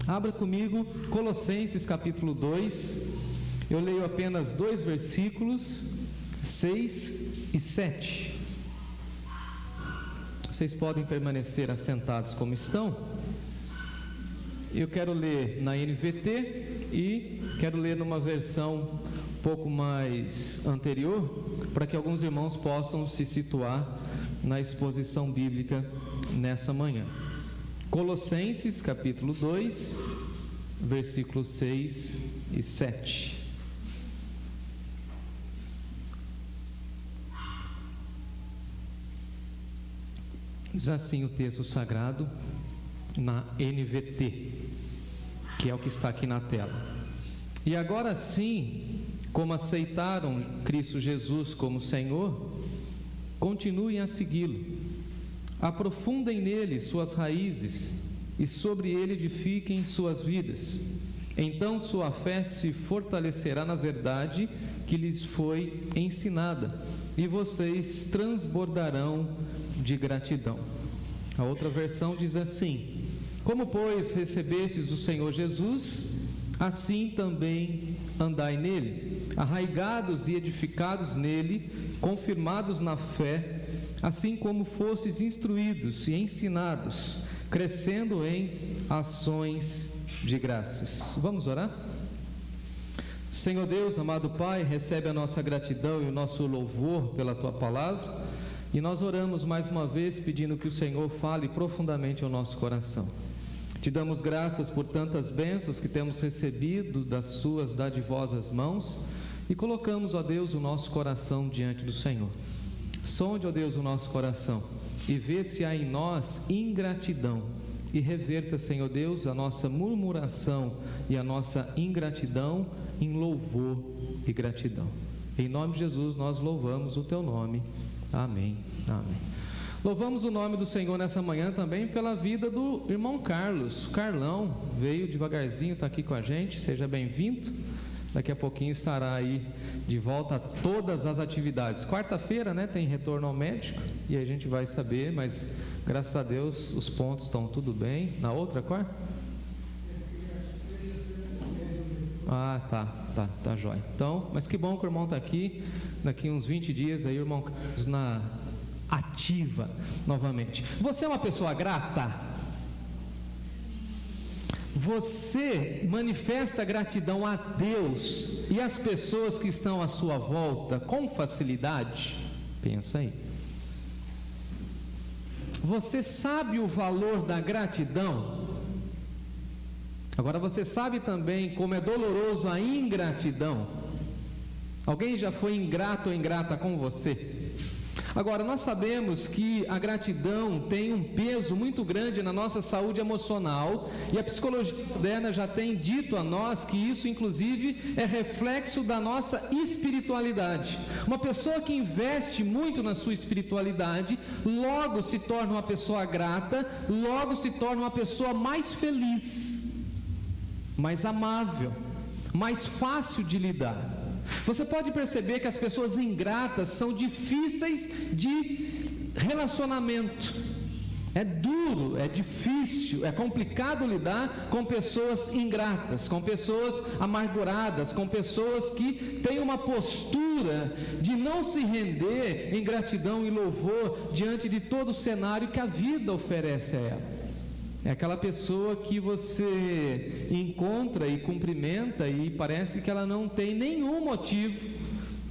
Abra comigo Colossenses capítulo 2. Eu leio apenas 2 versículos, 6 e 7. Vocês podem permanecer assentados como estão. Eu quero ler na NVT e quero ler numa versão um pouco mais anterior, para que alguns irmãos possam se situar na exposição bíblica nessa manhã. Colossenses capítulo 2, versículos 6 e 7. Diz assim o texto sagrado na NVT, que é o que está aqui na tela. E agora sim, como aceitaram Cristo Jesus como Senhor, continuem a segui-lo. Aprofundem nele suas raízes e sobre ele edifiquem suas vidas. Então sua fé se fortalecerá na verdade que lhes foi ensinada e vocês transbordarão de gratidão. A outra versão diz assim: como pois recebestes o Senhor Jesus, assim também andai nele, arraigados e edificados nele, confirmados na fé, assim como fostes instruídos e ensinados, crescendo em ações de graças. Vamos orar? Senhor Deus, amado Pai, recebe a nossa gratidão e o nosso louvor pela Tua palavra, e nós oramos mais uma vez pedindo que o Senhor fale profundamente ao nosso coração. Te damos graças por tantas bênçãos que temos recebido das Suas dadivosas mãos e colocamos, ó Deus, o nosso coração diante do Senhor. Sonde, ó Deus, o nosso coração e vê se há em nós ingratidão e reverta, Senhor Deus, a nossa murmuração e a nossa ingratidão em louvor e gratidão. Em nome de Jesus nós louvamos o Teu nome. Amém. Amém. Louvamos o nome do Senhor nessa manhã também pela vida do irmão Carlos. O Carlão veio devagarzinho, está aqui com a gente, seja bem-vindo. Daqui a pouquinho estará aí de volta a todas as atividades. Quarta-feira, né, tem retorno ao médico e a gente vai saber, mas graças a Deus os pontos estão tudo bem. Na outra quarta? Ah, tá jóia. Então, mas que bom que o irmão está aqui. Daqui uns 20 dias aí o irmão Carlos na ativa novamente. Você é uma pessoa grata? Você manifesta gratidão a Deus e às pessoas que estão à sua volta com facilidade? Pensa aí. Você sabe o valor da gratidão? Agora você sabe também como é doloroso a ingratidão? Alguém já foi ingrato ou ingrata com você? Agora, nós sabemos que a gratidão tem um peso muito grande na nossa saúde emocional, e a psicologia moderna já tem dito a nós que isso, inclusive, é reflexo da nossa espiritualidade. Uma pessoa que investe muito na sua espiritualidade, logo se torna uma pessoa grata, logo se torna uma pessoa mais feliz, mais amável, mais fácil de lidar. Você pode perceber que as pessoas ingratas são difíceis de relacionamento. É duro, é difícil, é complicado lidar com pessoas ingratas, com pessoas amarguradas, com pessoas que têm uma postura de não se render em gratidão e louvor diante de todo o cenário que a vida oferece a ela. É aquela pessoa que você encontra e cumprimenta e parece que ela não tem nenhum motivo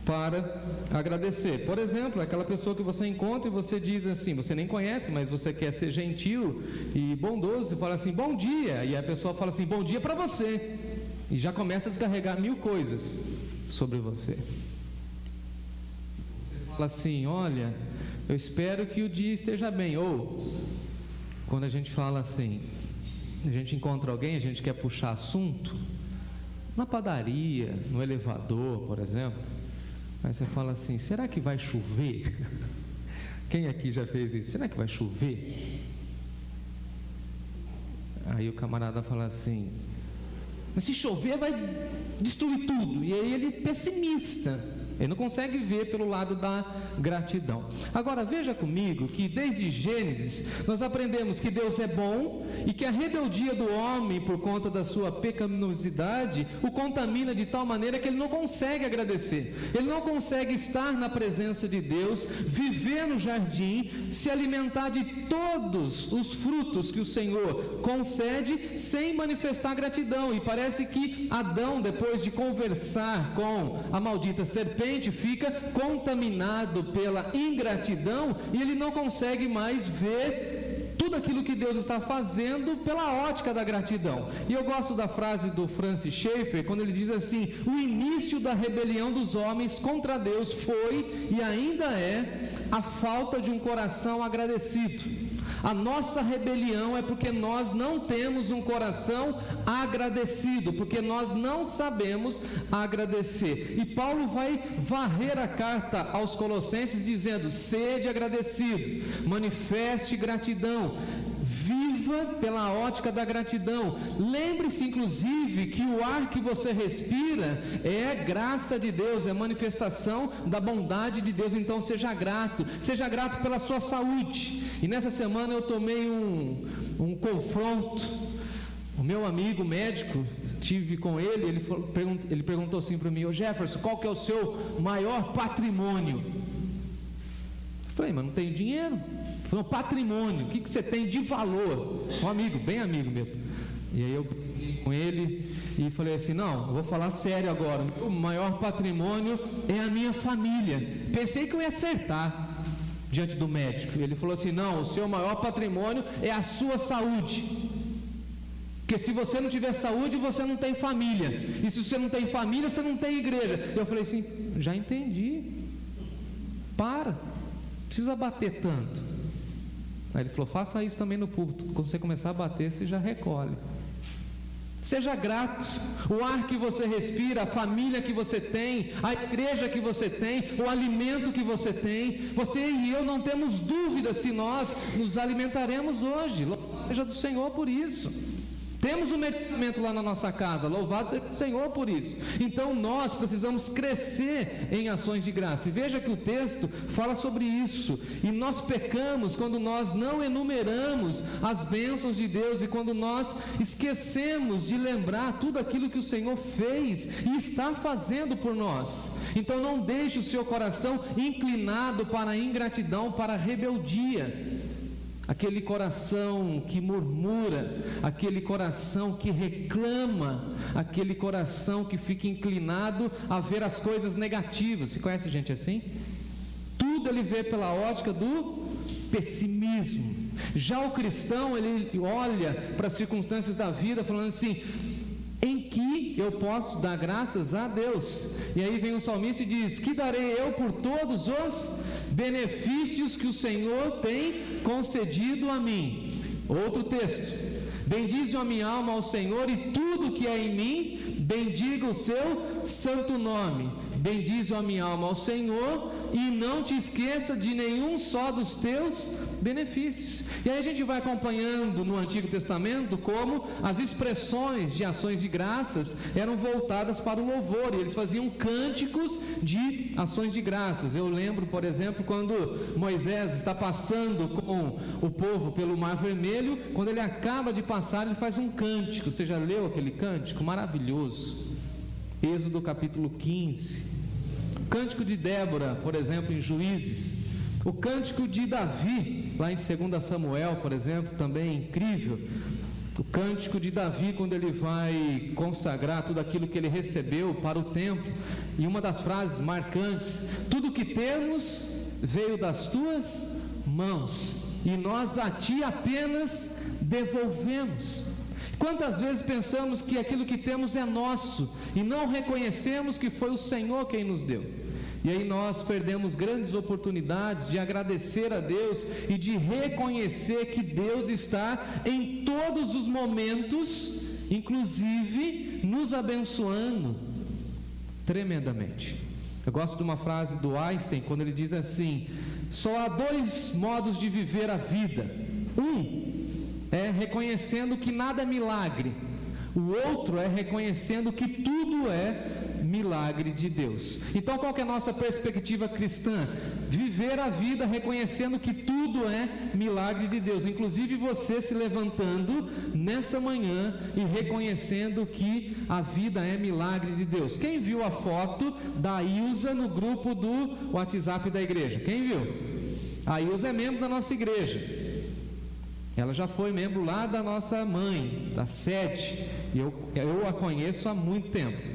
para agradecer. Por exemplo, aquela pessoa que você encontra e você diz assim, você nem conhece, mas você quer ser gentil e bondoso, e fala assim, bom dia, e a pessoa fala assim, bom dia para você, e já começa a descarregar 1000 coisas sobre você. Você fala assim, olha, eu espero que o dia esteja bem, ou quando a gente fala assim, a gente encontra alguém, a gente quer puxar assunto, na padaria, no elevador, por exemplo, aí você fala assim, será que vai chover? Quem aqui já fez isso? Será que vai chover? Aí o camarada fala assim, mas se chover vai destruir tudo. E aí ele é pessimista. Ele não consegue ver pelo lado da gratidão. Agora veja comigo que desde Gênesis nós aprendemos que Deus é bom e que a rebeldia do homem por conta da sua pecaminosidade o contamina de tal maneira que ele não consegue agradecer. Ele não consegue estar na presença de Deus, viver no jardim, se alimentar de todos os frutos que o Senhor concede sem manifestar gratidão. E parece que Adão, depois de conversar com a maldita serpente, fica contaminado pela ingratidão e ele não consegue mais ver tudo aquilo que Deus está fazendo pela ótica da gratidão. E eu gosto da frase do Francis Schaeffer, quando ele diz assim: o início da rebelião dos homens contra Deus foi e ainda é a falta de um coração agradecido. A nossa rebelião é porque nós não temos um coração agradecido, porque nós não sabemos agradecer. E Paulo vai varrer a carta aos Colossenses dizendo: sede agradecido, manifeste gratidão, viva pela ótica da gratidão. Lembre-se inclusive que o ar que você respira é graça de Deus, é manifestação da bondade de Deus. Então seja grato pela sua saúde. E nessa semana eu tomei um confronto. O meu amigo médico, tive com ele, ele perguntou assim para mim: ô Jefferson, qual que é o seu maior patrimônio? Eu falei: mas não tenho dinheiro. Ele falou: patrimônio, o que você tem de valor? Um amigo, bem amigo mesmo. E aí eu briguei com ele e falei assim: não, eu vou falar sério agora, o maior patrimônio é a minha família. Pensei que eu ia acertar diante do médico. Ele falou assim: não, o seu maior patrimônio é a sua saúde, porque se você não tiver saúde, você não tem família, e se você não tem família, você não tem igreja. Eu falei assim: já entendi, não precisa bater tanto. Aí ele falou: faça isso também no púlpito, quando você começar a bater, você já recolhe. Seja grato, o ar que você respira, a família que você tem, a igreja que você tem, o alimento que você tem. Você e eu não temos dúvida se nós nos alimentaremos hoje. Louvado seja do Senhor por isso. Temos um medicamento lá na nossa casa, louvado seja o Senhor por isso. Então nós precisamos crescer em ações de graça. E veja que o texto fala sobre isso. E nós pecamos quando nós não enumeramos as bênçãos de Deus e quando nós esquecemos de lembrar tudo aquilo que o Senhor fez e está fazendo por nós. Então não deixe o seu coração inclinado para a ingratidão, para a rebeldia. Aquele coração que murmura, aquele coração que reclama, aquele coração que fica inclinado a ver as coisas negativas. Você conhece gente assim? Tudo ele vê pela ótica do pessimismo. Já o cristão, ele olha para as circunstâncias da vida falando assim: em que eu posso dar graças a Deus? E aí vem o salmista e diz: que darei eu por todos os benefícios que o Senhor tem concedido a mim. Outro texto: bendize a minha alma ao Senhor e tudo que é em mim, bendiga o seu santo nome. Bendize a minha alma ao Senhor e não te esqueça de nenhum só dos teus benefícios. E aí a gente vai acompanhando no Antigo Testamento como as expressões de ações de graças eram voltadas para o louvor, e eles faziam cânticos de ações de graças. Eu lembro, por exemplo, quando Moisés está passando com o povo pelo Mar Vermelho, quando ele acaba de passar, ele faz um cântico. Você já leu aquele cântico? Maravilhoso. Êxodo capítulo 15, o cântico de Débora, por exemplo, em Juízes, o cântico de Davi, lá em 2 Samuel, por exemplo, também incrível, o cântico de Davi, quando ele vai consagrar tudo aquilo que ele recebeu para o templo, e uma das frases marcantes: tudo que temos veio das tuas mãos, e nós a ti apenas devolvemos. Quantas vezes pensamos que aquilo que temos é nosso e não reconhecemos que foi o Senhor quem nos deu? E aí nós perdemos grandes oportunidades de agradecer a Deus e de reconhecer que Deus está em todos os momentos, inclusive nos abençoando tremendamente. Eu gosto de uma frase do Einstein, quando ele diz assim: só há dois modos de viver a vida. É reconhecendo que nada é milagre. O outro é reconhecendo que tudo é milagre de Deus. Então qual que é a nossa perspectiva cristã? Viver a vida reconhecendo que tudo é milagre de Deus, inclusive você se levantando nessa manhã e reconhecendo que a vida é milagre de Deus. Quem viu a foto da Ilza no grupo do WhatsApp da igreja? Quem viu? A Ilza é membro da nossa igreja. Ela já foi membro lá da nossa mãe, da sede, e eu a conheço há muito tempo.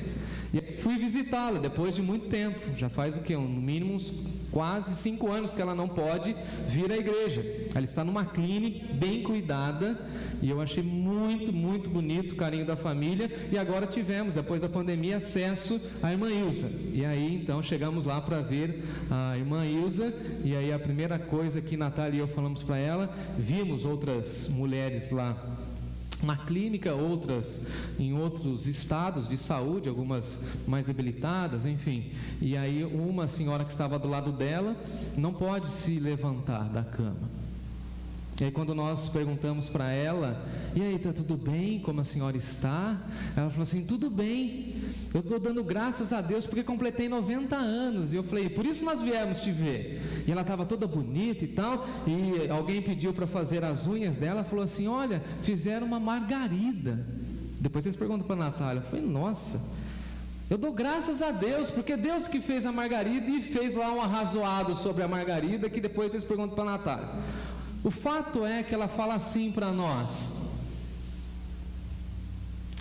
E fui visitá-la depois de muito tempo, já faz o quê? No mínimo uns quase 5 anos que ela não pode vir à igreja. Ela está numa clínica bem cuidada, e eu achei muito, muito bonito o carinho da família. E agora tivemos, depois da pandemia, acesso à irmã Ilza. E aí então chegamos lá para ver a irmã Ilza, e aí a primeira coisa que Natália e eu falamos para ela, vimos outras mulheres lá na clínica, outras em outros estados de saúde, algumas mais debilitadas, enfim. E aí uma senhora que estava do lado dela não pode se levantar da cama. E aí quando nós perguntamos para ela, e aí, está tudo bem? Como a senhora está? Ela falou assim, tudo bem, eu estou dando graças a Deus porque completei 90 anos. E eu falei, por isso nós viemos te ver. E ela estava toda bonita e tal, e alguém pediu para fazer as unhas dela, falou assim, olha, fizeram uma margarida. Depois vocês perguntam para a Natália. Eu falei, nossa, eu dou graças a Deus, porque Deus que fez a margarida e fez lá um arrazoado sobre a margarida, que depois vocês perguntam para a Natália. O fato é que ela fala assim para nós,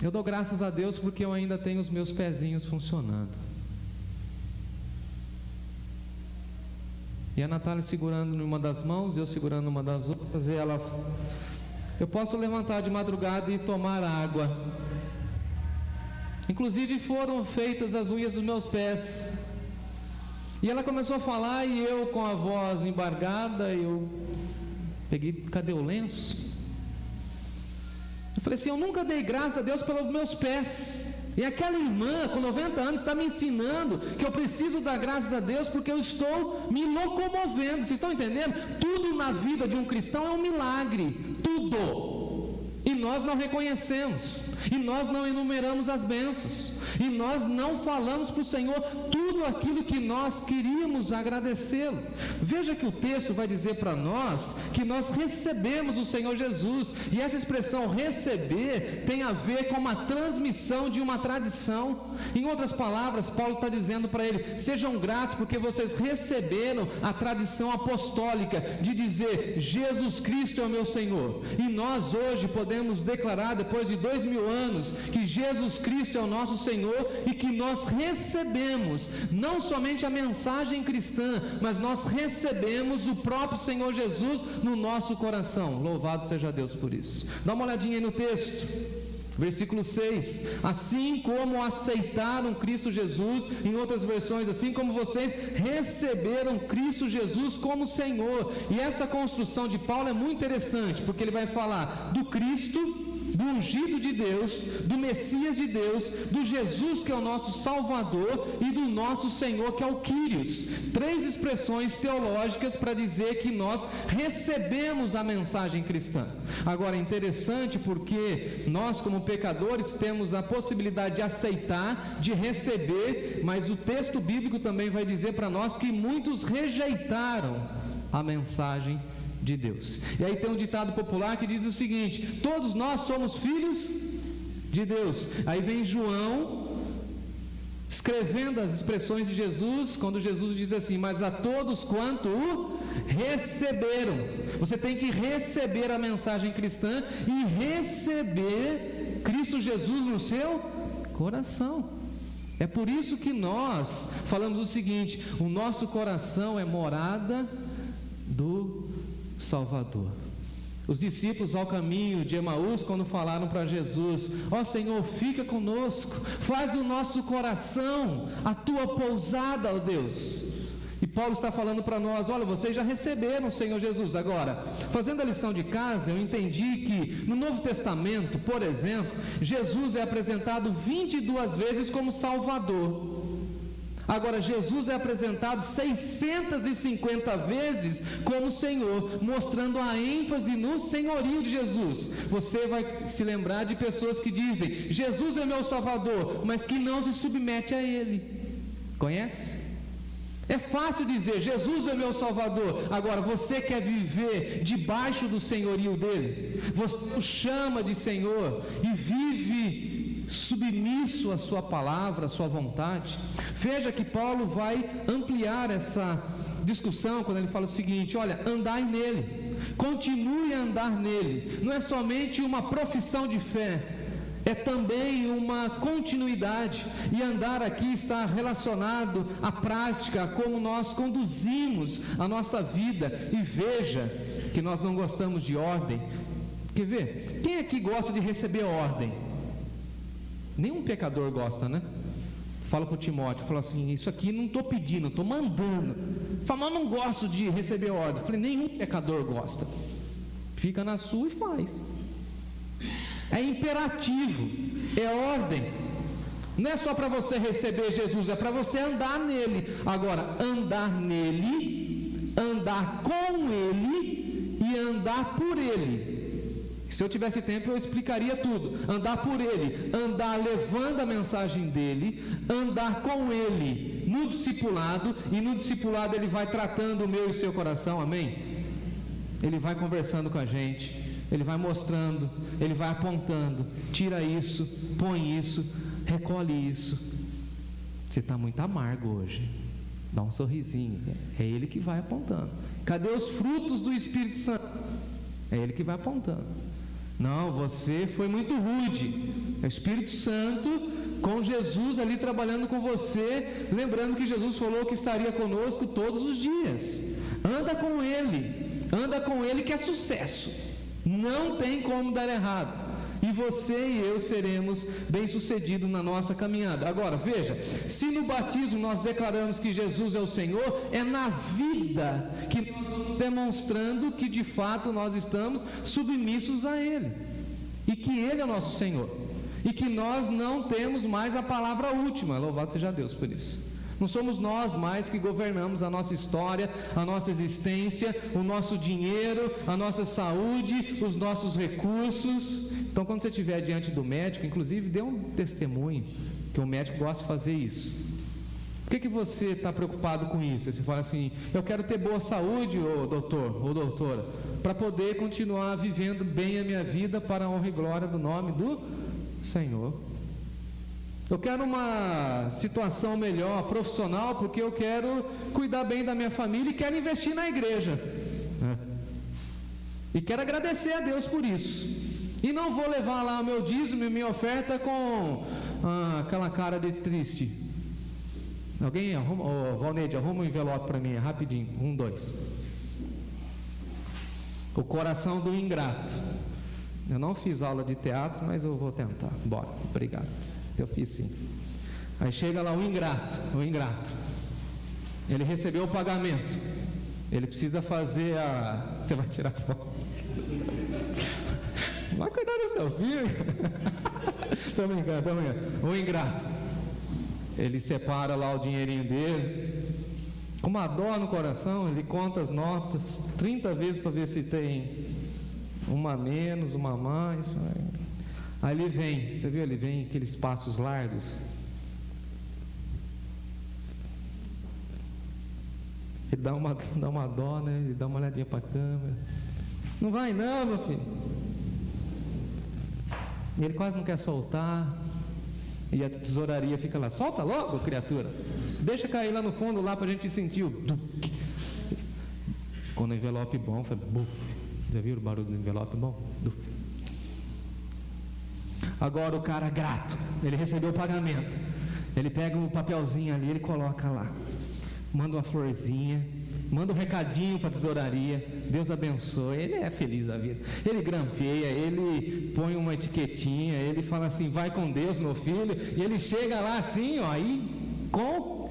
eu dou graças a Deus porque eu ainda tenho os meus pezinhos funcionando. E a Natália segurando numa das mãos, eu segurando uma das outras, e ela, eu posso levantar de madrugada e tomar água. Inclusive foram feitas as unhas dos meus pés. E ela começou a falar, e eu com a voz embargada, eu peguei, cadê o lenço? Eu falei assim, eu nunca dei graças a Deus pelos meus pés. E aquela irmã com 90 anos está me ensinando que eu preciso dar graças a Deus porque eu estou me locomovendo. Vocês estão entendendo? Tudo na vida de um cristão é um milagre. Tudo. E nós não reconhecemos. E nós não enumeramos as bênçãos. E nós não falamos para o Senhor tudo aquilo que nós queríamos agradecê-lo. Veja que o texto vai dizer para nós que nós recebemos o Senhor Jesus. E essa expressão receber tem a ver com uma transmissão de uma tradição. Em outras palavras, Paulo está dizendo para ele, sejam gratos porque vocês receberam a tradição apostólica de dizer, Jesus Cristo é o meu Senhor. E nós hoje podemos declarar, depois de 2000 anos, que Jesus Cristo é o nosso Senhor e que nós recebemos não somente a mensagem cristã, mas nós recebemos o próprio Senhor Jesus no nosso coração. Louvado seja Deus por isso. Dá uma olhadinha aí no texto, versículo 6, assim como aceitaram Cristo Jesus, em outras versões, assim como vocês receberam Cristo Jesus como Senhor. E essa construção de Paulo é muito interessante, porque ele vai falar do Cristo, do ungido de Deus, do Messias de Deus, do Jesus que é o nosso Salvador e do nosso Senhor que é o Quírios. 3 expressões teológicas para dizer que nós recebemos a mensagem cristã. Agora é interessante porque nós como pecadores temos a possibilidade de aceitar, de receber, mas o texto bíblico também vai dizer para nós que muitos rejeitaram a mensagem de Deus. E aí tem um ditado popular que diz o seguinte, todos nós somos filhos de Deus. Aí vem João escrevendo as expressões de Jesus, quando Jesus diz assim, mas a todos quanto o receberam. Você tem que receber a mensagem cristã e receber Cristo Jesus no seu coração. É por isso que nós falamos o seguinte, o nosso coração é morada do Salvador. Os discípulos ao caminho de Emaús, quando falaram para Jesus, ó Senhor, fica conosco, faz do nosso coração a tua pousada, ó Deus. E Paulo está falando para nós, olha, vocês já receberam o Senhor Jesus. Agora, fazendo a lição de casa, eu entendi que no Novo Testamento, por exemplo, Jesus é apresentado 22 vezes como Salvador. Agora, Jesus é apresentado 650 vezes como Senhor, mostrando a ênfase no senhorio de Jesus. Você vai se lembrar de pessoas que dizem, Jesus é meu Salvador, mas que não se submete a Ele. Conhece? É fácil dizer, Jesus é meu Salvador. Agora, você quer viver debaixo do senhorio dele? Você o chama de Senhor e vive submisso à sua palavra, à sua vontade? Veja que Paulo vai ampliar essa discussão quando ele fala o seguinte: olha, andai nele, continue a andar nele. Não é somente uma profissão de fé, é também uma continuidade. E andar aqui está relacionado à prática, a como nós conduzimos a nossa vida. E veja que nós não gostamos de ordem. Quer ver? Quem aqui gosta de receber ordem? Nenhum pecador gosta, né? Fala para o Timóteo, fala assim, isso aqui não estou pedindo, estou mandando. Fala, mas eu não gosto de receber ordem. Falei, nenhum pecador gosta. Fica na sua e faz. É imperativo, é ordem. Não é só para você receber Jesus, é para você andar nele. Agora, andar nele, andar com ele e andar por ele. Se eu tivesse tempo eu explicaria tudo. Andar por ele, andar levando a mensagem dele, andar com ele no discipulado, e no discipulado ele vai tratando o meu e o seu coração, amém? Ele vai conversando com a gente, ele vai mostrando, ele vai apontando, tira isso, põe isso, recolhe isso. Você está muito amargo hoje, dá um sorrisinho, é ele que vai apontando. Cadê os frutos do Espírito Santo? É ele que vai apontando. Não, você foi muito rude. É o Espírito Santo com Jesus ali trabalhando com você, lembrando que Jesus falou que estaria conosco todos os dias. Anda com ele que é sucesso, não tem como dar errado, e você e eu seremos bem-sucedidos na nossa caminhada. Agora veja, se no batismo nós declaramos que Jesus é o Senhor, é na vida que nós vamos demonstrando que de fato nós estamos submissos a Ele, e que Ele é o nosso Senhor, e que nós não temos mais a palavra última. Louvado seja Deus por isso. Não somos nós mais que governamos a nossa história, a nossa existência, o nosso dinheiro, a nossa saúde, os nossos recursos. Então, quando você estiver diante do médico, inclusive dê um testemunho, que o médico gosta de fazer isso. Por que você está preocupado com isso? Você fala assim, eu quero ter boa saúde, ô doutor, ou doutora, para poder continuar vivendo bem a minha vida para a honra e glória do nome do Senhor. Eu quero uma situação melhor, profissional, porque eu quero cuidar bem da minha família e quero investir na igreja. E quero agradecer a Deus por isso. E não vou levar lá o meu dízimo e minha oferta com aquela cara de triste. Alguém arruma, Valneide, arruma um envelope para mim, rapidinho, 1, 2. O coração do ingrato. Eu não fiz aula de teatro, mas eu vou tentar. Bora, obrigado. Eu fiz sim. Aí chega lá o ingrato. Ele recebeu o pagamento. Ele precisa fazer Você vai tirar foto. Vai cuidar do seu filho. Estou brincando. O ingrato. Ele separa lá o dinheirinho dele. Com uma dor no coração, ele conta as notas 30 vezes para ver se tem uma a menos, uma a mais. Aí ele vem, você viu? Ele vem aqueles passos largos. Ele dá uma dó, né? Ele dá uma olhadinha para a câmera. Não vai não, meu filho. E ele quase não quer soltar. E a tesouraria fica lá, solta logo, criatura. Deixa cair lá no fundo, lá para a gente sentir o duque. Quando o envelope bom, foi buf. Já viram o barulho do envelope bom? Duf. Agora o cara grato, ele recebeu o pagamento, ele pega um papelzinho ali, ele coloca lá, manda uma florzinha, manda um recadinho para a tesouraria, Deus abençoe, ele é feliz da vida, ele grampeia, ele põe uma etiquetinha, ele fala assim, vai com Deus meu filho, e ele chega lá assim, ó, aí com, o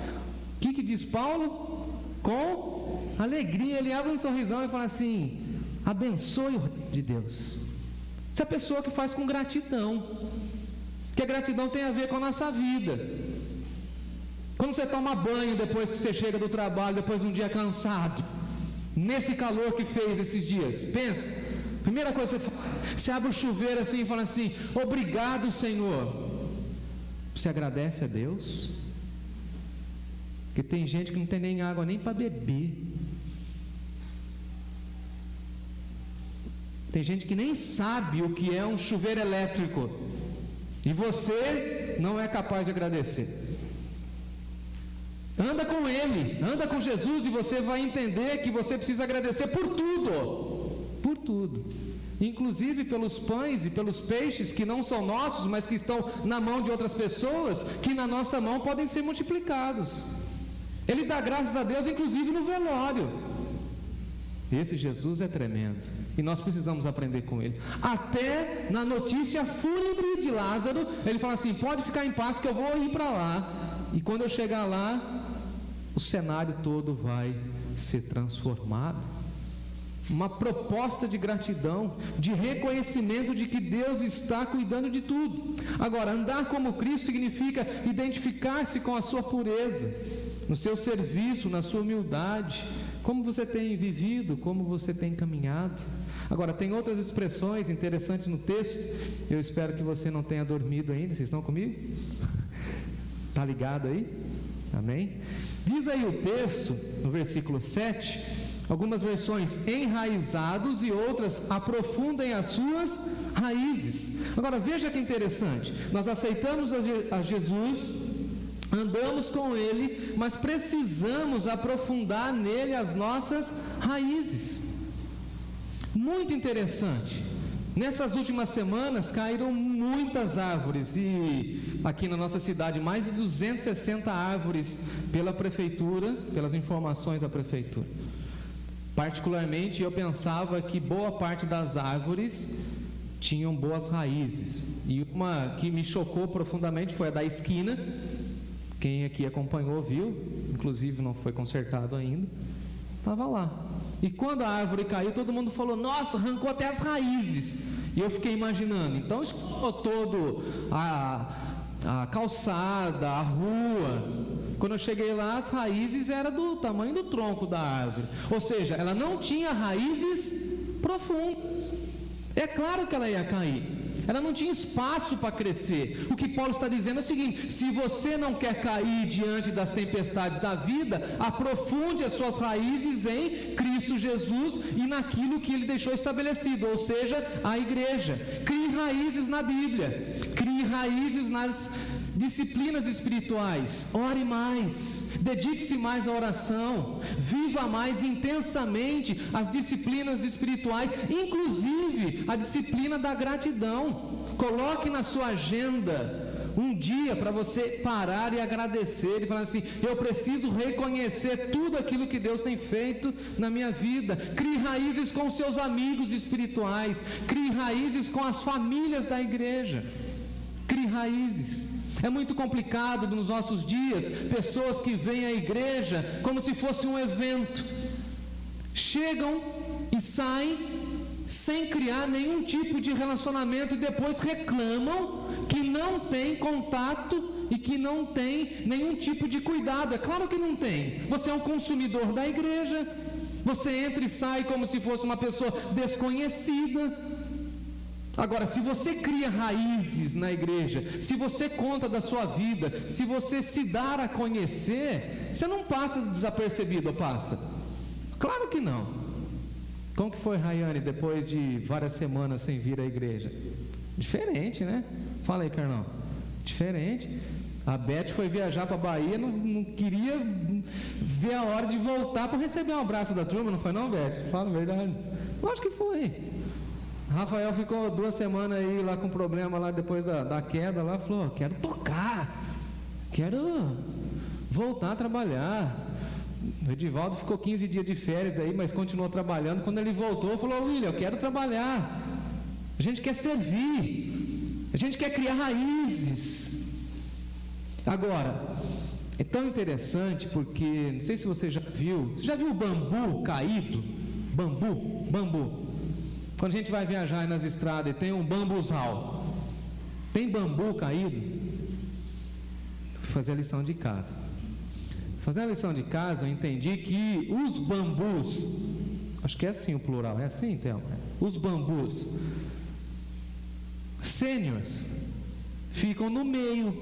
que diz Paulo? Com alegria, ele abre um sorrisão e fala assim, abençoe o reino de Deus. Essa pessoa que faz com gratidão, que a gratidão tem a ver com a nossa vida. Quando você toma banho depois que você chega do trabalho, depois de um dia cansado, nesse calor que fez esses dias, pensa, primeira coisa que você faz, você abre o chuveiro assim e fala assim: obrigado, Senhor. Você agradece a Deus? Porque tem gente que não tem nem água nem para beber. Tem gente que nem sabe o que é um chuveiro elétrico, e você não é capaz de agradecer. Anda com Ele, anda com Jesus, e você vai entender que você precisa agradecer por tudo, inclusive pelos pães e pelos peixes que não são nossos, mas que estão na mão de outras pessoas, que na nossa mão podem ser multiplicados. Ele dá graças a Deus, inclusive no velório. Esse Jesus é tremendo, e nós precisamos aprender com Ele. Até na notícia fúnebre de Lázaro, Ele fala assim: pode ficar em paz que eu vou ir para lá, e quando eu chegar lá, o cenário todo vai ser transformado. Uma proposta de gratidão, de reconhecimento de que Deus está cuidando de tudo. Agora, andar como Cristo significa identificar-se com a sua pureza, no seu serviço, na sua humildade. Como você tem vivido, como você tem caminhado. Agora, tem outras expressões interessantes no texto. Eu espero que você não tenha dormido ainda. Vocês estão comigo? Está ligado aí? Amém? Diz aí o texto, no versículo 7, algumas versões: enraizados, e outras: aprofundem as suas raízes. Agora veja que interessante, nós aceitamos a Jesus, andamos com Ele, mas precisamos aprofundar nele as nossas raízes. Muito interessante. Nessas últimas semanas caíram muitas árvores, e aqui na nossa cidade mais de 260 árvores pela prefeitura, pelas informações da prefeitura. Particularmente eu pensava que boa parte das árvores tinham boas raízes, e uma que me chocou profundamente foi a da esquina. Quem aqui acompanhou viu, inclusive não foi consertado ainda, estava lá. E quando a árvore caiu, todo mundo falou: nossa, arrancou até as raízes. E eu fiquei imaginando, então explorou todo a calçada, a rua. Quando eu cheguei lá, as raízes eram do tamanho do tronco da árvore, ou seja, ela não tinha raízes profundas. É claro que ela ia cair, ela não tinha espaço para crescer. O que Paulo está dizendo é o seguinte: se você não quer cair diante das tempestades da vida, aprofunde as suas raízes em Cristo Jesus e naquilo que Ele deixou estabelecido, ou seja, a igreja. Crie raízes na Bíblia, crie raízes nas disciplinas espirituais, ore mais, dedique-se mais à oração, viva mais intensamente as disciplinas espirituais, inclusive a disciplina da gratidão. Coloque na sua agenda um dia para você parar e agradecer e falar assim: eu preciso reconhecer tudo aquilo que Deus tem feito na minha vida. Crie raízes com seus amigos espirituais, crie raízes com as famílias da igreja, crie raízes. É muito complicado nos nossos dias, pessoas que vêm à igreja como se fosse um evento, chegam e saem sem criar nenhum tipo de relacionamento, e depois reclamam que não tem contato e que não tem nenhum tipo de cuidado. É claro que não tem. Você é um consumidor da igreja, você entra e sai como se fosse uma pessoa desconhecida. Agora, se você cria raízes na igreja, se você conta da sua vida, se você se dar a conhecer, você não passa desapercebido, ou passa? Claro que não. Como que foi, Rayane, depois de várias semanas sem vir à igreja? Diferente, né? Fala aí, Carlão. Diferente. A Beth foi viajar para a Bahia, não queria ver a hora de voltar para receber um abraço da turma, não foi não, Beth? Fala a verdade. Lógico que foi. Rafael ficou 2 semanas aí lá com problema lá depois da queda lá, falou: quero tocar, quero voltar a trabalhar. O Edivaldo ficou 15 dias de férias aí, mas continuou trabalhando. Quando ele voltou, falou: William, eu quero trabalhar. A gente quer servir, a gente quer criar raízes. Agora, é tão interessante porque, não sei se você já viu o bambu caído? Bambu. Quando a gente vai viajar nas estradas e tem um bambuzal, tem bambu caído, vou fazer a lição de casa. fazendo a lição de casa, eu entendi que os bambus, acho que é assim o plural, é assim então, os bambus sêniores ficam no meio,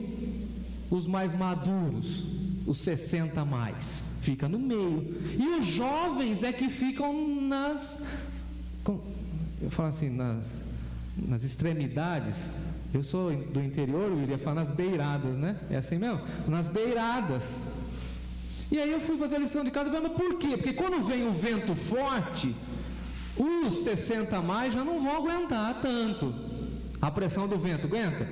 os mais maduros, os 60 a mais, fica no meio, e os jovens é que ficam eu falo assim, nas extremidades. Eu sou do interior, eu iria falar nas beiradas, né? É assim mesmo? Nas beiradas. E aí eu fui fazer a lição de casa e falei, mas por quê? Porque quando vem o vento forte, os 60 a mais já não vão aguentar tanto. A pressão do vento, aguenta?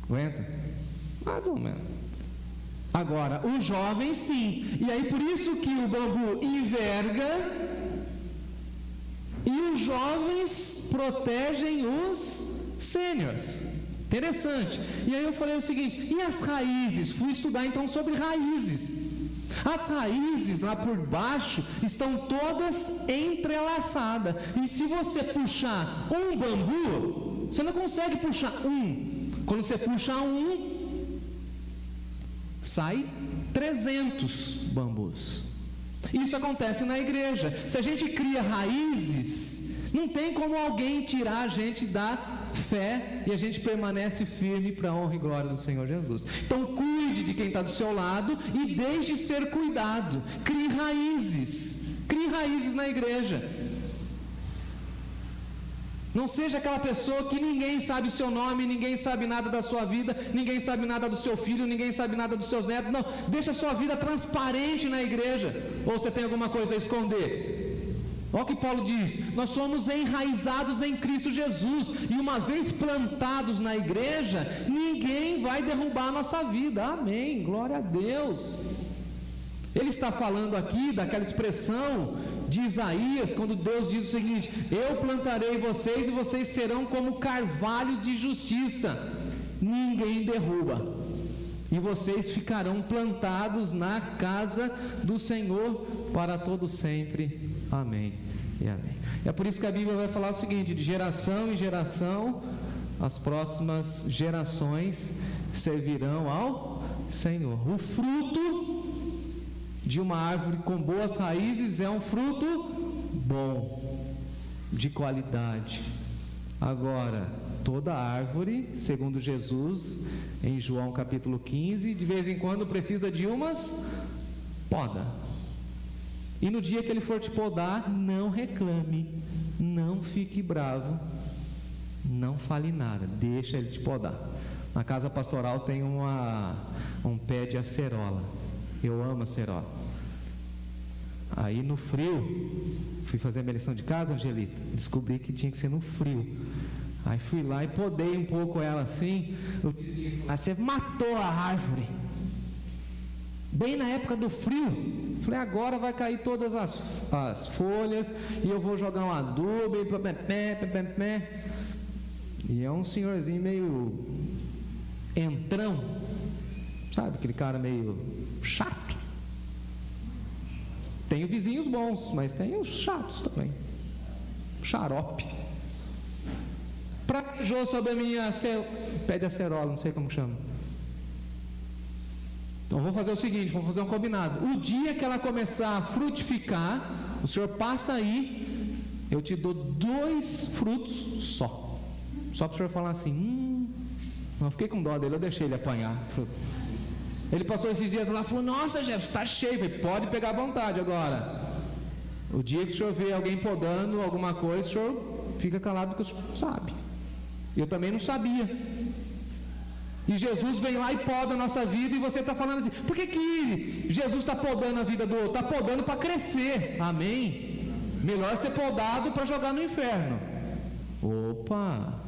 Aguenta? Mais ou menos. Agora, os jovens sim. E aí por isso que o bambu enverga e os jovens protegem os sêniores. Interessante. E aí eu falei o seguinte, e as raízes? Fui estudar então sobre raízes. As raízes lá por baixo estão todas entrelaçadas. E se você puxar um bambu, você não consegue puxar um. Quando você puxa um, sai 300 bambus. Isso acontece na igreja. Se a gente cria raízes, não tem como alguém tirar a gente da fé e a gente permanece firme para a honra e glória do Senhor Jesus. Então cuide de quem está do seu lado e deixe ser cuidado. Crie raízes na igreja. Não seja aquela pessoa que ninguém sabe o seu nome, ninguém sabe nada da sua vida, ninguém sabe nada do seu filho, ninguém sabe nada dos seus netos. Não, deixa a sua vida transparente na igreja. Ou você tem alguma coisa a esconder? Olha o que Paulo diz, nós somos enraizados em Cristo Jesus, e uma vez plantados na igreja, ninguém vai derrubar a nossa vida. Amém, glória a Deus. Ele está falando aqui daquela expressão de Isaías, quando Deus diz o seguinte: eu plantarei vocês e vocês serão como carvalhos de justiça, ninguém derruba, e vocês ficarão plantados na casa do Senhor para todo sempre. Amém e amém. É por isso que a Bíblia vai falar o seguinte: de geração em geração, as próximas gerações servirão ao Senhor. O fruto de uma árvore com boas raízes é um fruto bom, de qualidade. Agora, toda árvore, segundo Jesus, em João capítulo 15, de vez em quando precisa de umas poda. E no dia que ele for te podar, não reclame, não fique bravo, não fale nada, deixa ele te podar. Na casa pastoral tem um pé de acerola. Eu amo acerola. Aí no frio, fui fazer a minha lição de casa, Angelita, descobri que tinha que ser no frio. Aí fui lá e podei um pouco ela assim. Aí você matou a árvore. Bem na época do frio. Falei, agora vai cair todas as folhas e eu vou jogar um adubo e é um senhorzinho meio entrão, sabe, aquele cara meio chato. Tem vizinhos bons, mas tem os chatos também. Xarope. Praguejou sobre a minha pé de acerola, não sei como chama. Então vamos fazer o seguinte, vamos fazer um combinado. O dia que ela começar a frutificar, o senhor passa aí, eu te dou 2 frutos só. Só para o senhor falar assim, não fiquei com dó dele, eu deixei ele apanhar. Ele passou esses dias lá e falou, nossa Jefferson, está cheio. Eu falei, pode pegar à vontade agora. O dia que o senhor vê alguém podando alguma coisa, o senhor fica calado porque o senhor sabe. Eu também não sabia. E Jesus vem lá e poda a nossa vida, e você está falando assim, por que Jesus está podando a vida do outro? Está podando para crescer, amém? Melhor ser podado para jogar no inferno. Opa!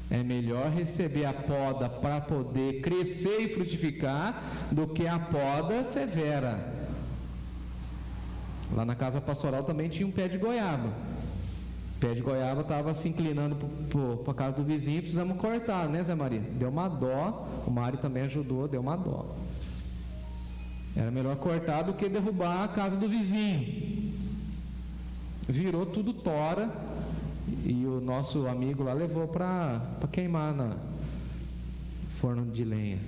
É melhor receber a poda para poder crescer e frutificar do que a poda severa. Lá na casa pastoral também tinha um pé de goiaba. O pé de goiaba estava se inclinando para a casa do vizinho, precisamos cortar, né, Zé Maria? Deu uma dó, o Mário também ajudou, deu uma dó. Era melhor cortar do que derrubar a casa do vizinho. Virou tudo tora. E o nosso amigo lá levou para queimar no forno de lenha.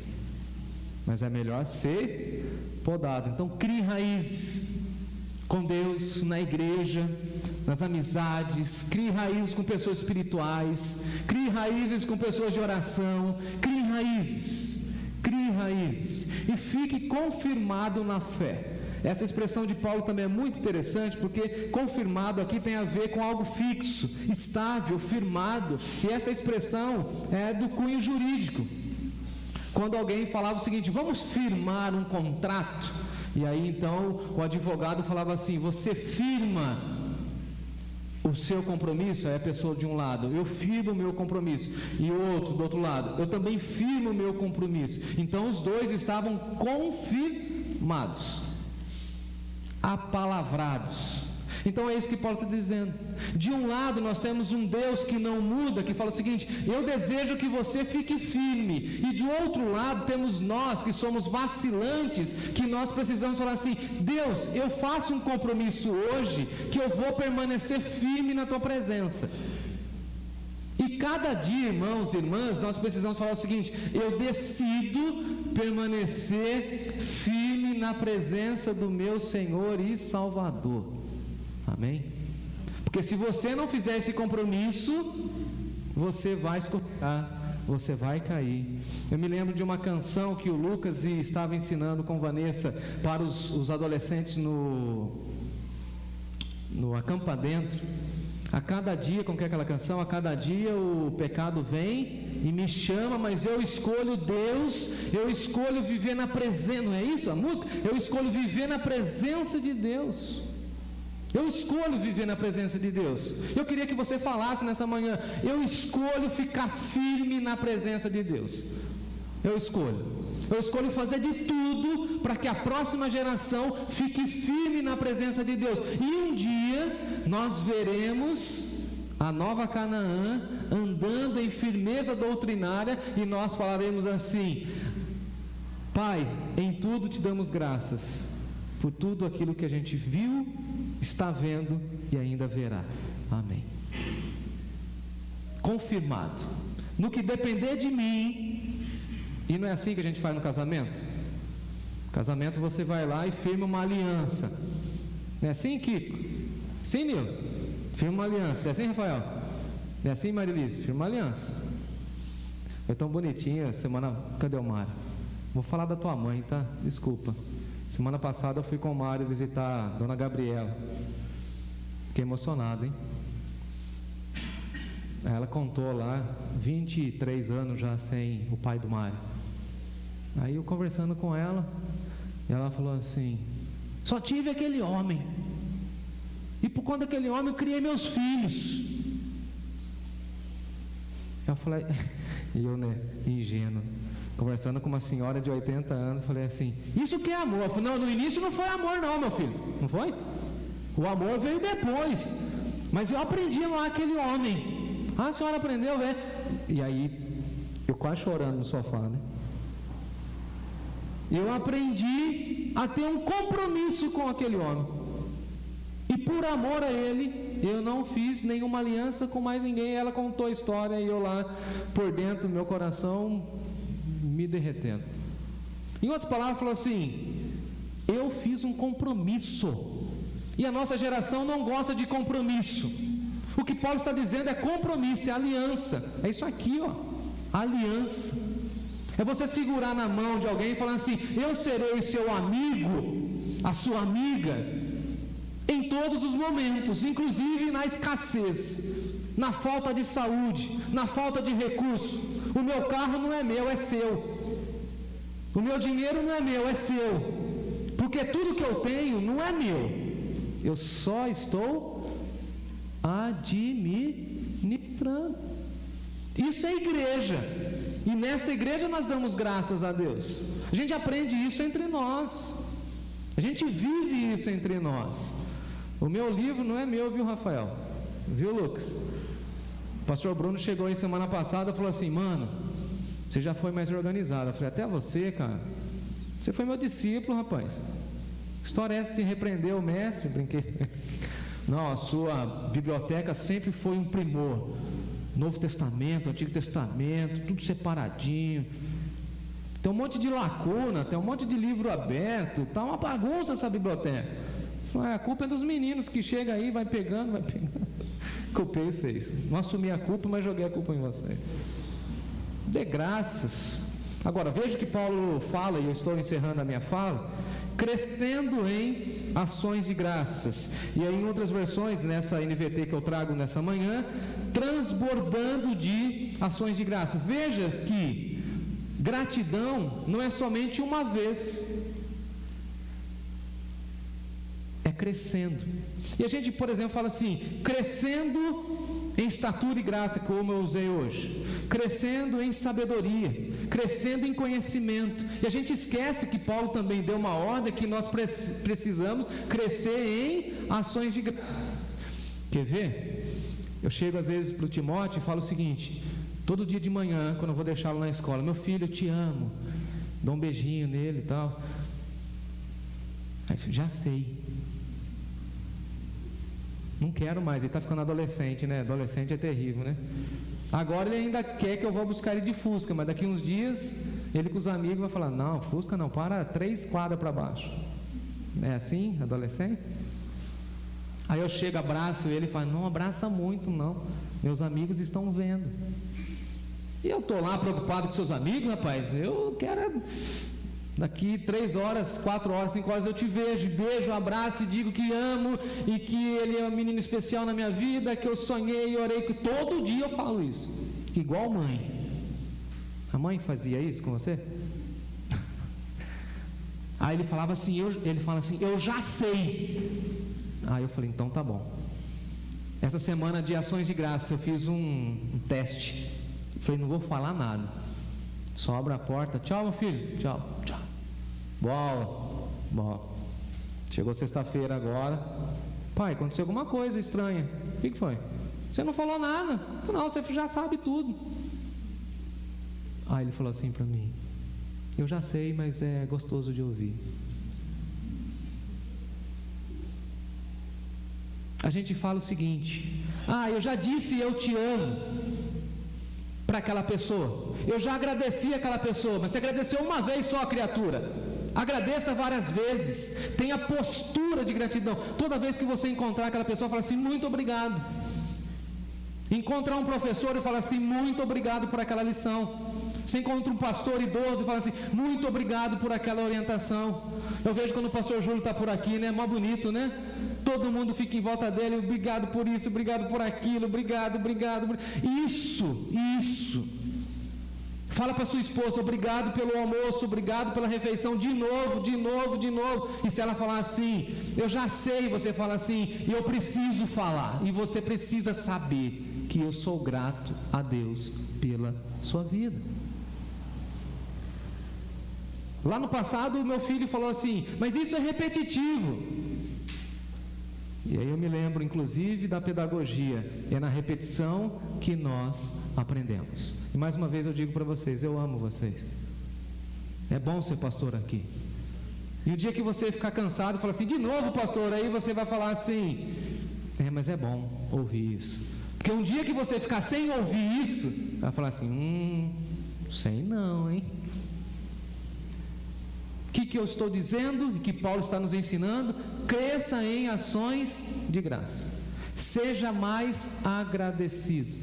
mas é melhor ser podado. Então crie raízes com Deus, na igreja, nas amizades, crie raízes com pessoas espirituais, crie raízes com pessoas de oração, crie raízes, e fique confirmado na fé. Essa expressão de Paulo também é muito interessante, porque confirmado aqui tem a ver com algo fixo, estável, firmado, e essa expressão é do cunho jurídico. Quando alguém falava o seguinte: vamos firmar um contrato, e aí então o advogado falava assim: você firma o seu compromisso? Aí a pessoa de um lado: eu firmo o meu compromisso, e o outro do outro lado: eu também firmo o meu compromisso. Então os dois estavam confirmados, apalavrados. Então é isso que Paulo está dizendo. De um lado nós temos um Deus que não muda, que fala o seguinte: eu desejo que você fique firme. E de outro lado temos nós que somos vacilantes, que nós precisamos falar assim: Deus, eu faço um compromisso hoje que eu vou permanecer firme na tua presença. E cada dia, irmãos e irmãs, nós precisamos falar o seguinte: eu decido permanecer firme na presença do meu Senhor e Salvador. Amém? Porque se você não fizer esse compromisso, você vai escorregar, você vai cair. Eu me lembro de uma canção que o Lucas estava ensinando com Vanessa para os adolescentes no Acampa Dentro. A cada dia, como que é aquela canção? A cada dia o pecado vem e me chama, mas eu escolho Deus, eu escolho viver na presença. Não é isso a música? Eu escolho viver na presença de Deus. Eu escolho viver na presença de Deus. Eu queria que você falasse nessa manhã: eu escolho ficar firme na presença de Deus. Eu escolho fazer de tudo para que a próxima geração fique firme na presença de Deus. E um dia nós veremos a nova Canaã andando em firmeza doutrinária, e nós falaremos assim: Pai, em tudo te damos graças, por tudo aquilo que a gente viu, está vendo e ainda verá. Amém. Confirmado. No que depender de mim. E não é assim que a gente faz no casamento? Casamento, você vai lá e firma uma aliança. Não é assim, Kiko? Sim, Nilo? Firma uma aliança. É assim, Rafael? Não é assim, Marilise? Firma uma aliança. Foi tão bonitinha semana. Cadê o Mário? Vou falar da tua mãe, tá? Desculpa. Semana passada eu fui com o Mário visitar a dona Gabriela. Fiquei emocionado, hein? Ela contou lá 23 anos já sem o pai do Mário. Aí eu conversando com ela, ela falou assim: só tive aquele homem, e por conta daquele homem eu criei meus filhos. Eu falei, e eu, né, ingênuo, conversando com uma senhora de 80 anos, falei assim: isso que é amor? Eu falei: não, no início não foi amor não, meu filho. Não foi? O amor veio depois. Mas eu aprendi a amar aquele homem. Ah, a senhora aprendeu, né? E aí, eu quase chorando no sofá, né? Eu aprendi a ter um compromisso com aquele homem. E por amor a ele, eu não fiz nenhuma aliança com mais ninguém. Ela contou a história e eu lá, por dentro, meu coração me derretendo. Em outras palavras, falou assim: eu fiz um compromisso. E a nossa geração não gosta de compromisso. O que Paulo está dizendo é compromisso, é aliança. É isso aqui, ó, aliança. É você segurar na mão de alguém e falar assim: eu serei seu amigo, a sua amiga, em todos os momentos, inclusive na escassez, na falta de saúde, na falta de recursos. O meu carro não é meu, é seu. O meu dinheiro não é meu, é seu. Porque tudo que eu tenho não é meu. Eu só estou administrando. Isso é igreja. E nessa igreja nós damos graças a Deus. A gente aprende isso entre nós. A gente vive isso entre nós. O meu livro não é meu, viu, Rafael? Viu, Lucas? O pastor Bruno chegou aí semana passada e falou assim: mano, você já foi mais organizado. Eu falei: até você, cara. Você foi meu discípulo, rapaz. História é essa de repreender o mestre? Brinquei. Não, a sua biblioteca sempre foi um primor. Novo Testamento, Antigo Testamento, tudo separadinho. Tem um monte de lacuna, tem um monte de livro aberto, está uma bagunça essa biblioteca. A culpa é dos meninos que chegam aí, vai pegando. Culpei vocês. Não assumi a culpa, mas joguei a culpa em vocês. Dê graças. Agora, veja que Paulo fala, e eu estou encerrando a minha fala, crescendo em ações de graças. E aí em outras versões, nessa NVT que eu trago nessa manhã, transbordando de ações de graça. Veja que gratidão não é somente uma vez, é crescendo. E a gente, por exemplo, fala assim, crescendo em estatura e graça, como eu usei hoje, crescendo em sabedoria, crescendo em conhecimento. E a gente esquece que Paulo também deu uma ordem que nós precisamos crescer em ações de graças. Quer ver? Eu chego às vezes para o Timóteo e falo o seguinte: todo dia de manhã, quando eu vou deixá-lo na escola, meu filho, eu te amo, dou um beijinho nele e tal. Aí, já sei. Não quero mais, ele está ficando adolescente, né? Adolescente é terrível, né? Agora ele ainda quer que eu vou buscar ele de Fusca, mas daqui uns dias, ele com os amigos vai falar, não, Fusca não, para 3 quadras para baixo. É assim, adolescente? Aí eu chego, abraço ele e falo, não abraça muito não, meus amigos estão vendo. E eu estou lá preocupado com seus amigos, rapaz, eu quero... Daqui 3 horas, 4 horas, 5 horas eu te vejo, beijo, abraço e digo que amo e que ele é um menino especial na minha vida, que eu sonhei e orei, que todo dia eu falo isso, igual mãe. A mãe fazia isso com você? Aí ele falava assim, eu já sei. Aí eu falei, então tá bom. Essa semana de ações de graça eu fiz um teste. Falei, não vou falar nada. Só abro a porta, tchau meu filho, tchau, tchau. Boa. Chegou sexta-feira agora. Pai, aconteceu alguma coisa estranha. O que foi? Você não falou nada. Não, você já sabe tudo. Aí ele falou assim para mim, eu já sei, mas é gostoso de ouvir. A gente fala o seguinte, eu já disse eu te amo para aquela pessoa, eu já agradeci aquela pessoa, mas você agradeceu uma vez só, criatura. Agradeça várias vezes, tenha postura de gratidão. Toda vez que você encontrar aquela pessoa, fala assim, muito obrigado. Encontrar um professor e fala assim, muito obrigado por aquela lição. Você encontra um pastor idoso e fala assim, muito obrigado por aquela orientação. Eu vejo quando o pastor Júlio está por aqui, né? Mó bonito, né? Todo mundo fica em volta dele, obrigado por isso, obrigado por aquilo, obrigado. Isso. Fala para sua esposa, obrigado pelo almoço, obrigado pela refeição, de novo. E se ela falar assim, eu já sei, você fala assim, eu preciso falar. E você precisa saber que eu sou grato a Deus pela sua vida. Lá no passado, o meu filho falou assim, mas isso é repetitivo. E aí eu me lembro, inclusive, da pedagogia. É na repetição que nós aprendemos. E mais uma vez eu digo para vocês, eu amo vocês. É bom ser pastor aqui. E o dia que você ficar cansado e falar assim, de novo pastor, aí você vai falar assim, mas é bom ouvir isso. Porque um dia que você ficar sem ouvir isso, vai falar assim, sei não, hein? O que eu estou dizendo e que Paulo está nos ensinando? Cresça em ações de graça. Seja mais agradecido.